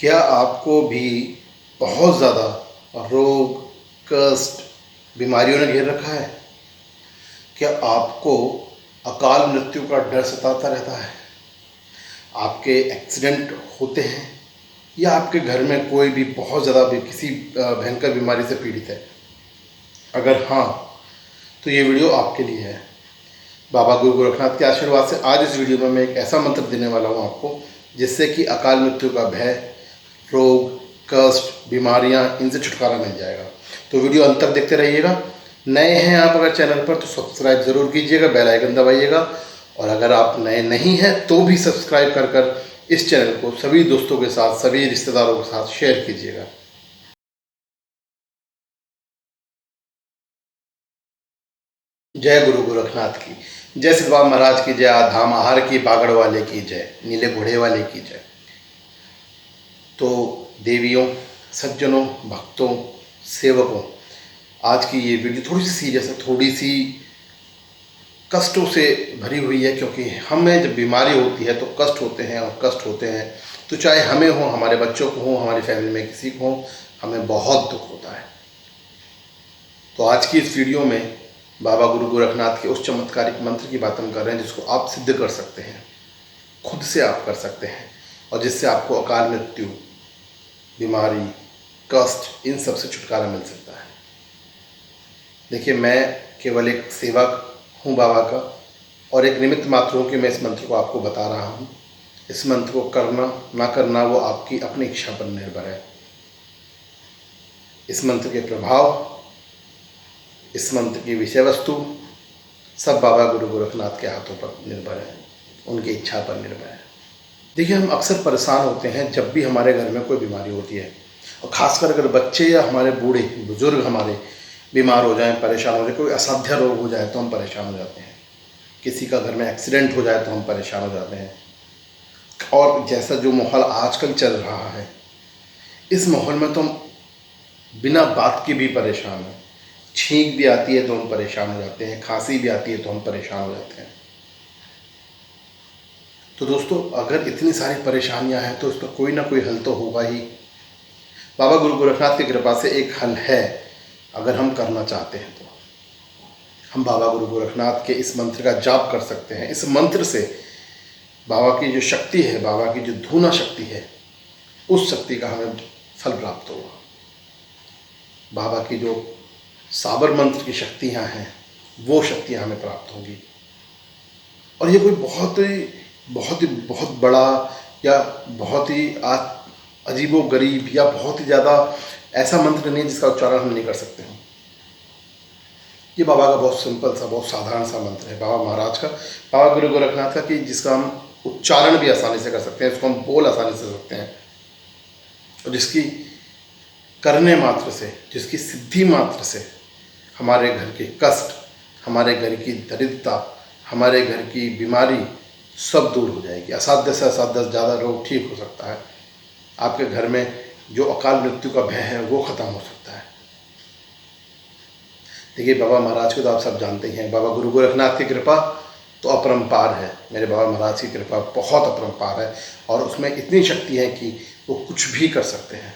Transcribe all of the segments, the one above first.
क्या आपको भी बहुत ज़्यादा रोग, कष्ट, बीमारियों ने घेर रखा है? क्या आपको अकाल मृत्यु का डर सताता रहता है? आपके एक्सीडेंट होते हैं या आपके घर में कोई भी बहुत ज़्यादा भी किसी भयंकर बीमारी से पीड़ित है? अगर हाँ, तो ये वीडियो आपके लिए है। बाबा गुरु गोरखनाथ के आशीर्वाद से आज इस वीडियो में मैं एक ऐसा मंत्र देने वाला हूँ आपको, जिससे कि अकाल मृत्यु का भय, रोग, कष्ट, बीमारियां, इनसे छुटकारा मिल जाएगा। तो वीडियो अंत तक देखते रहिएगा। नए हैं आप अगर चैनल पर तो सब्सक्राइब ज़रूर कीजिएगा, बेल आइकन दबाइएगा। और अगर आप नए नहीं हैं तो भी सब्सक्राइब कर इस चैनल को सभी दोस्तों के साथ, सभी रिश्तेदारों के साथ शेयर कीजिएगा। जय गुरु गोरखनाथ की जय, सिद्ध बाबा महाराज की जय, धाम आहार की, बागड़ वाले की जय, नीले घोड़े वाले की जय। तो देवियों, सज्जनों, भक्तों, सेवकों, आज की ये वीडियो थोड़ी सी सीरियस है, थोड़ी सी कष्टों से भरी हुई है, क्योंकि हमें जब बीमारी होती है तो कष्ट होते हैं, और कष्ट होते हैं तो चाहे हमें हो, हमारे बच्चों को हो, हमारी फैमिली में किसी को हो, हमें बहुत दुख होता है। तो आज की इस वीडियो में बाबा गुरु गोरखनाथ के उस चमत्कारिक मंत्र की बात हम कर रहे हैं, जिसको आप सिद्ध कर सकते हैं, खुद से आप कर सकते हैं, और जिससे आपको अकाल मृत्यु, बीमारी, कष्ट, इन सब से छुटकारा मिल सकता है। देखिए, मैं केवल एक सेवक हूँ बाबा का, और एक निमित्त मात्र हूँ कि मैं इस मंत्र को आपको बता रहा हूँ। इस मंत्र को करना ना करना वो आपकी अपनी इच्छा पर निर्भर है। इस मंत्र के प्रभाव, इस मंत्र की विषय वस्तु सब बाबा गुरु गोरखनाथ के हाथों पर निर्भर है, उनकी इच्छा पर निर्भर है। देखिए, हम अक्सर परेशान होते हैं जब भी हमारे घर में कोई बीमारी होती है, और ख़ासकर अगर बच्चे या हमारे बूढ़े बुजुर्ग हमारे बीमार हो जाएं, परेशान हो जाए, कोई असाध्य रोग हो जाए तो हम परेशान हो जाते हैं। किसी का घर में एक्सीडेंट हो जाए तो हम परेशान हो जाते हैं। और जैसा जो माहौल आजकल चल रहा है, इस माहौल में तो हम बिना बात के भी परेशान हैं। छींक भी आती है तो हम परेशान हो जाते हैं, खांसी भी आती है तो हम परेशान हो जाते हैं। तो दोस्तों, अगर इतनी सारी परेशानियां हैं तो इस पर कोई ना कोई हल तो होगा ही। बाबा गुरु गोरखनाथ की कृपा से एक हल है, अगर हम करना चाहते हैं तो हम बाबा गुरु गोरखनाथ के इस मंत्र का जाप कर सकते हैं। इस मंत्र से बाबा की जो शक्ति है, बाबा की जो धूना शक्ति है, उस शक्ति का हमें फल प्राप्त होगा। बाबा की जो साबर मंत्र की शक्तियाँ हैं, वो शक्तियाँ हमें प्राप्त होंगी। और ये कोई बहुत बड़ा या बहुत ही अजीबो गरीब या बहुत ही ज़्यादा ऐसा मंत्र नहीं है जिसका उच्चारण हम नहीं कर सकते हैं। ये बाबा का बहुत सिंपल सा, बहुत साधारण सा मंत्र है, बाबा महाराज का, बाबा गुरु गोरखनाथ का, कि जिसका हम उच्चारण भी आसानी से कर सकते हैं, इसको हम बोल आसानी से सकते हैं, और जिसकी करने मात्र से, जिसकी सिद्धि मात्र से हमारे घर के कष्ट, हमारे घर की दरिद्रता, हमारे घर की बीमारी सब दूर हो जाएगी। असाध्य से असाध्य ज़्यादा रोग ठीक हो सकता है। आपके घर में जो अकाल मृत्यु का भय है वो ख़त्म हो सकता है। देखिए, बाबा महाराज को तो आप सब जानते ही हैं। बाबा गुरु गोरखनाथ की कृपा तो अपरंपार है। मेरे बाबा महाराज की कृपा बहुत अपरंपार है, और उसमें इतनी शक्ति है कि वो कुछ भी कर सकते हैं।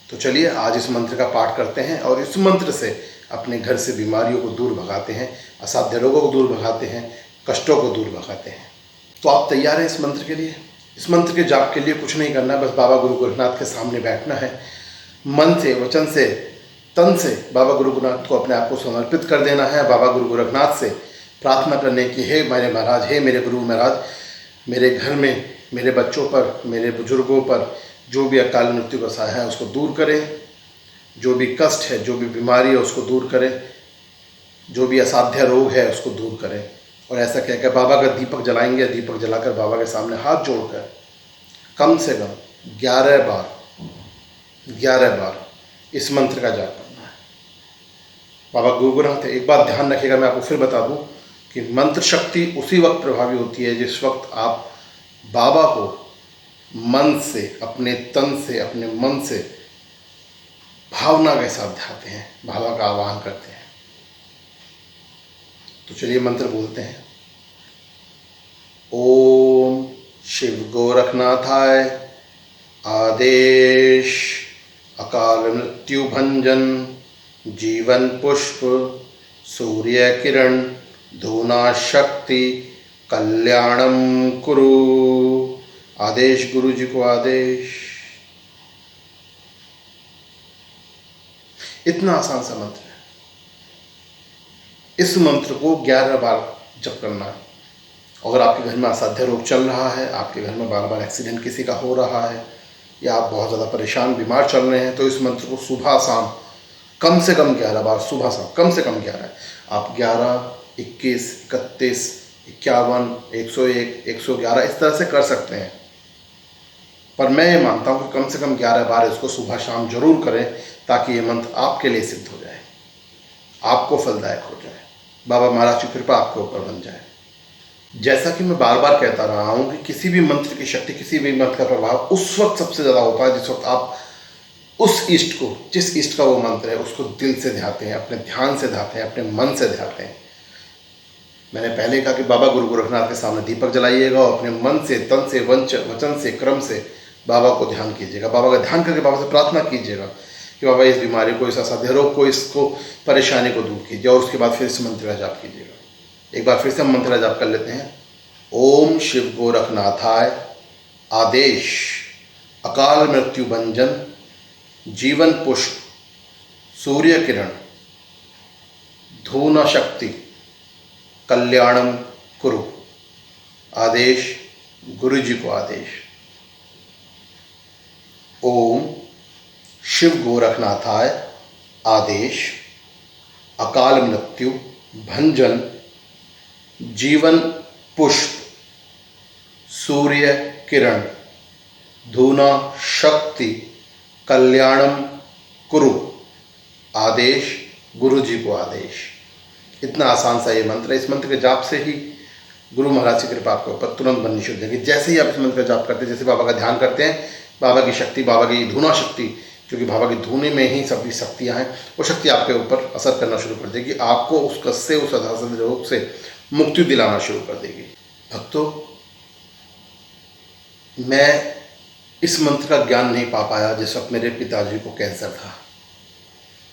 तो चलिए आज इस मंत्र का पाठ करते हैं, और इस मंत्र से अपने घर से बीमारियों को दूर भगाते हैं, असाध्य रोगों को दूर भगाते हैं, कष्टों को दूर भगाते हैं। तो आप तैयार हैं इस मंत्र के लिए? इस मंत्र के जाप के लिए कुछ नहीं करना, बस बाबा गुरु गोरखनाथ के सामने बैठना है। मन से, वचन से, तन से बाबा गुरु गोरखनाथ को अपने आप को समर्पित कर देना है। बाबा गुरु गोरखनाथ से प्रार्थना करने की, हे मेरे महाराज, हे मेरे गुरु महाराज, मेरे घर में, मेरे बच्चों पर, मेरे बुजुर्गों पर जो भी अकाल मृत्यु का साया है उसको दूर करें, जो भी कष्ट है, जो भी बीमारी है उसको दूर करें, जो भी असाध्य रोग है उसको दूर करें। और ऐसा कहकर बाबा का दीपक जलाएंगे। दीपक जलाकर बाबा के सामने हाथ जोड़कर कम से कम 11 बार इस मंत्र का जाप करना है। बाबा गुरु गोरखनाथ, एक बात ध्यान रखिएगा, मैं आपको फिर बता दूं कि मंत्र शक्ति उसी वक्त प्रभावी होती है जिस वक्त आप बाबा को मन से, अपने तन से, अपने मन से भावना के साथ ध्याते हैं, बाबा का आह्वान करते हैं। तो चलिए मंत्र बोलते हैं। ओम शिव गोरखनाथाय आदेश अकाल मृत्यु भंजन जीवन पुष्प सूर्य किरण धूना शक्ति कल्याणम कुरु। आदेश गुरु जी को आदेश। इतना आसान सा मंत्र है। इस मंत्र को 11 बार जप करना है। अगर आपके घर में असाध्य रोग चल रहा है, आपके घर में बार बार एक्सीडेंट किसी का हो रहा है, या आप बहुत ज़्यादा परेशान बीमार चल रहे हैं, तो इस मंत्र को सुबह शाम कम से कम 11 बार, सुबह शाम कम से कम 11, आप 11, 21, 31, 51, 101, 111 इस तरह से कर सकते हैं। पर मैं ये मानता हूँ कि कम से कम 11 बार इसको सुबह शाम जरूर करें, ताकि ये मंत्र आपके लिए सिद्ध हो जाए, आपको फलदायक हो जाए, बाबा महाराज की कृपा आपके ऊपर बन जाए। जैसा कि मैं बार बार कहता रहा हूँ कि किसी भी मंत्र की शक्ति, किसी भी मंत्र का प्रभाव उस वक्त सबसे ज़्यादा होता है जिस वक्त आप उस इष्ट को, जिस इष्ट का वो मंत्र है, उसको दिल से ध्याते हैं, अपने ध्यान से ध्याते हैं, अपने मन से ध्याते हैं। मैंने पहले कहा कि बाबा गुरु गोरखनाथ के सामने दीपक जलाइएगा और अपने मन से, तन से, वचन से, क्रम से बाबा को ध्यान कीजिएगा। बाबा का ध्यान करके बाबा से प्रार्थना कीजिएगा कि बाबा इस बीमारी को, इस असाध्य रोग को, इसको परेशानी को दूर कीजिए। और उसके बाद फिर इस मंत्र का जाप कीजिएगा। एक बार फिर से हम मंत्र का जाप कर लेते हैं। ओम शिव गोरखनाथाय आदेश अकाल मृत्यु भंजन जीवन पुष्प सूर्य किरण धूना शक्ति कल्याणम कुरु। आदेश गुरु जी को आदेश। ओम शिव गोरखनाथाय आदेश अकाल मृत्यु भंजन जीवन पुष्प सूर्य किरण धूना शक्ति कल्याणम कुरु। आदेश गुरु जी को आदेश। इतना आसान सा ये मंत्र है। इस मंत्र के जाप से ही गुरु महाराज की कृपा आपके ऊपर तुरंत बननी शुरू हो जाएगी। जैसे ही आप इस मंत्र का जाप करते हैं, जैसे बाबा का ध्यान करते हैं, बाबा की शक्ति, बाबा की धूना शक्ति, क्योंकि बाबा की धूने में ही सभी शक्तियाँ हैं, वो शक्ति आपके ऊपर असर करना शुरू कर देगी। आपको उस कष्ट से, उस असाध्य रोग से मुक्ति दिलाना शुरू कर देगी। भक्तों, मैं इस मंत्र का ज्ञान नहीं पा पाया जिस वक्त मेरे पिताजी को कैंसर था।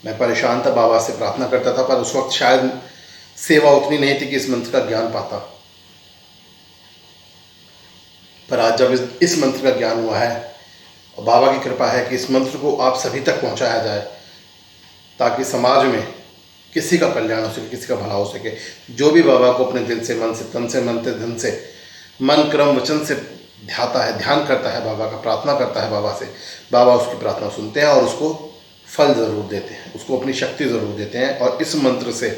मैं परेशान था, बाबा से प्रार्थना करता था, पर उस वक्त शायद सेवा उतनी नहीं थी कि इस मंत्र का ज्ञान पाता। पर आज जब इस मंत्र का ज्ञान हुआ है और बाबा की कृपा है कि इस मंत्र को आप सभी तक पहुंचाया जाए, ताकि समाज में किसी का कल्याण हो सके, किसी का भला हो सके। जो भी बाबा को अपने दिल से, मन से, तन से, मन से, धन से, मन क्रम वचन से ध्याता है, ध्यान करता है बाबा का, प्रार्थना करता है बाबा से, बाबा उसकी प्रार्थना सुनते हैं और उसको फल ज़रूर देते हैं, उसको अपनी शक्ति ज़रूर देते हैं। और इस मंत्र से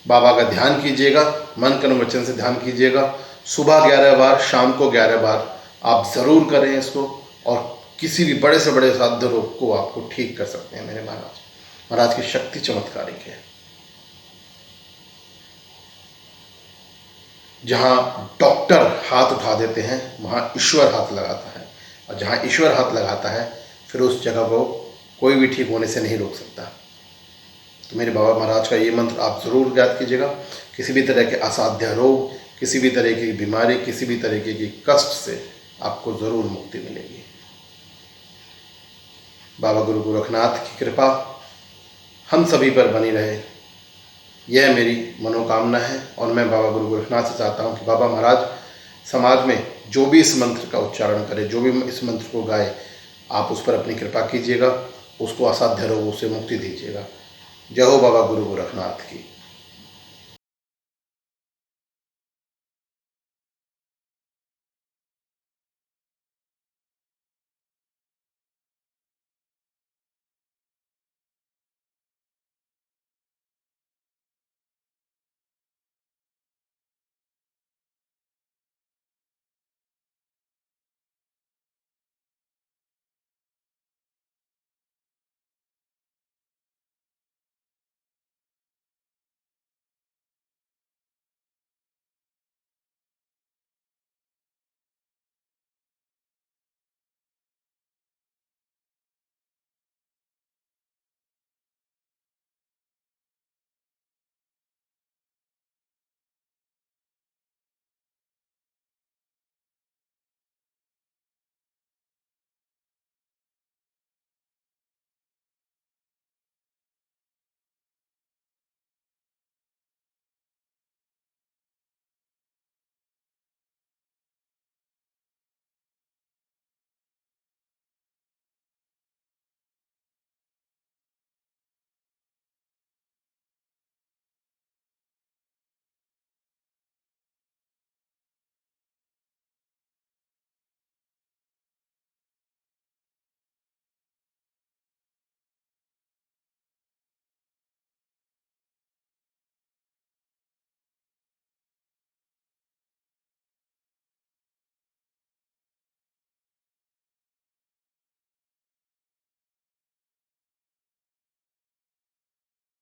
बाबा का ध्यान कीजिएगा, मन कर्म वचन से ध्यान कीजिएगा। सुबह 11 बार, शाम को 11 बार आप ज़रूर करें इसको, और किसी भी बड़े से बड़े साध्य रोग को आपको ठीक कर सकते हैं। मेरे महाराज की शक्ति चमत्कारिक है। जहाँ डॉक्टर हाथ उठा देते हैं, वहाँ ईश्वर हाथ लगाता है, और जहाँ ईश्वर हाथ लगाता है, फिर उस जगह को कोई भी ठीक होने से नहीं रोक सकता। तो मेरे बाबा महाराज का ये मंत्र आप ज़रूर याद कीजिएगा। किसी भी तरह के असाध्य रोग, किसी भी तरह की बीमारी, किसी भी तरीके की कष्ट से आपको ज़रूर मुक्ति मिलेगी। बाबा गुरु गोरखनाथ की कृपा हम सभी पर बनी रहे, यह मेरी मनोकामना है। और मैं बाबा गुरु गोरखनाथ से चाहता हूँ कि बाबा महाराज समाज में जो भी इस मंत्र का उच्चारण करे, जो भी इस मंत्र को गाए, आप उस पर अपनी कृपा कीजिएगा, उसको असाध्य रोगों से मुक्ति दीजिएगा। जय हो बाबा गुरु गोरखनाथ की।